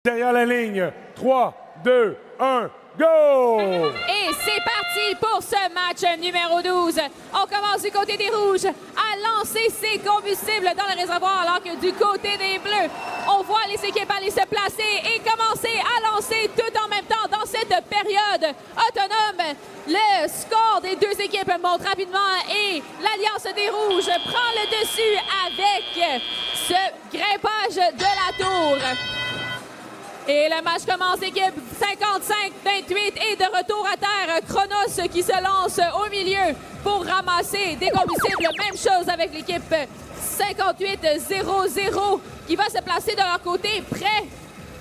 Derrière la ligne, 3, 2, 1, go! Et c'est parti pour ce match numéro 12. On commence du côté des rouges à lancer ses combustibles dans le réservoir, alors que du côté des bleus, on voit les équipes aller se placer et commencer à lancer tout en même temps dans cette période autonome. Le score des deux équipes monte rapidement et l'Alliance des rouges prend le dessus avec ce grimpage de la tour. Et le match commence, équipe 55-28 et de retour à terre, Chronos qui se lance au milieu pour ramasser des combustibles. Même chose avec l'équipe 58-0-0 qui va se placer de leur côté, prêt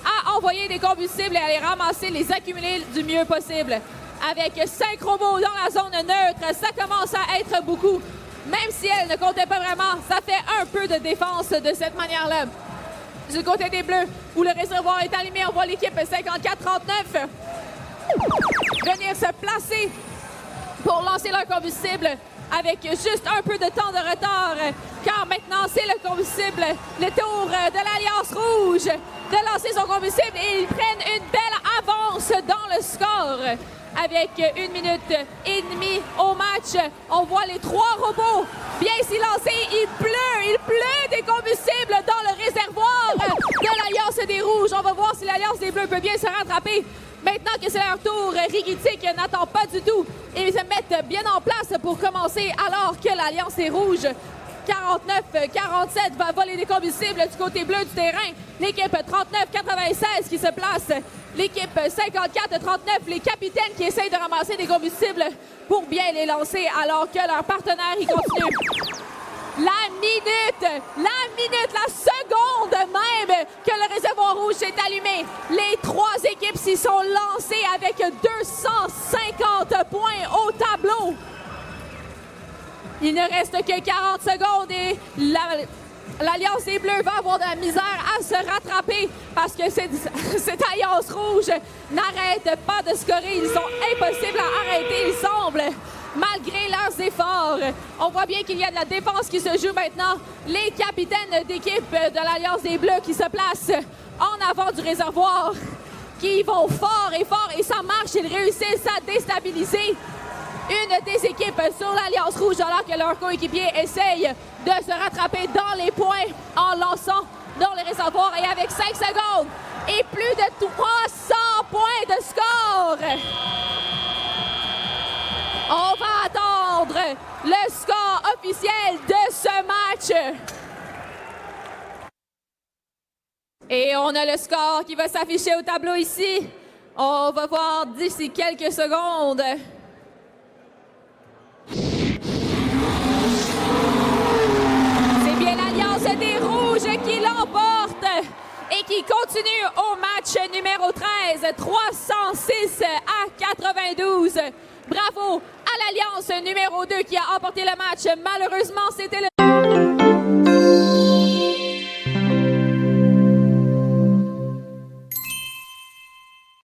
à envoyer des combustibles et à les ramasser, les accumuler du mieux possible. Avec 5 robots dans la zone neutre, ça commence à être beaucoup. Même si elle ne comptait pas vraiment, ça fait un peu de défense de cette manière-là. Du côté des bleus, où le réservoir est allumé, on voit l'équipe 54-39 venir se placer pour lancer leur combustible avec juste un peu de temps de retard, car maintenant c'est le combustible, le tour de l'Alliance rouge de lancer son combustible et ils prennent une belle avance dans le score. Avec 1 minute et demie au match, on voit les 3 robots bien s'y lancer. Il pleut des combustibles dans le réservoir de l'Alliance des rouges. On va voir si l'Alliance des bleus peut bien se rattraper. Maintenant que c'est leur tour, Rigitic n'attend pas du tout et ils se mettent bien en place pour commencer, alors que l'Alliance des rouges 49-47 va voler des combustibles du côté bleu du terrain. L'équipe 39-96 qui se place. L'équipe 54-39, les capitaines qui essayent de ramasser des combustibles pour bien les lancer alors que leur partenaire y continue. La minute, la seconde même que le réservoir rouge s'est allumé. Les 3 équipes s'y sont lancées avec 250 points au tableau. Il ne reste que 40 secondes et l'Alliance des Bleus va avoir de la misère à se rattraper parce que cette Alliance rouge n'arrête pas de scorer. Ils sont impossibles à arrêter, il semble, malgré leurs efforts. On voit bien qu'il y a de la défense qui se joue maintenant. Les capitaines d'équipe de l'Alliance des Bleus qui se placent en avant du réservoir, qui vont fort et ça marche. Ils réussissent à déstabiliser une des équipes sur l'Alliance rouge alors que leur coéquipier essaye de se rattraper dans les points en lançant dans le réservoir et avec 5 secondes et plus de 300 points de score. On va attendre le score officiel de ce match. Et on a le score qui va s'afficher au tableau ici. On va voir d'ici quelques secondes. Des rouges qui l'emportent et qui continue au match numéro 13, 306 à 92. Bravo à l'Alliance numéro 2 qui a emporté le match. Malheureusement, c'était le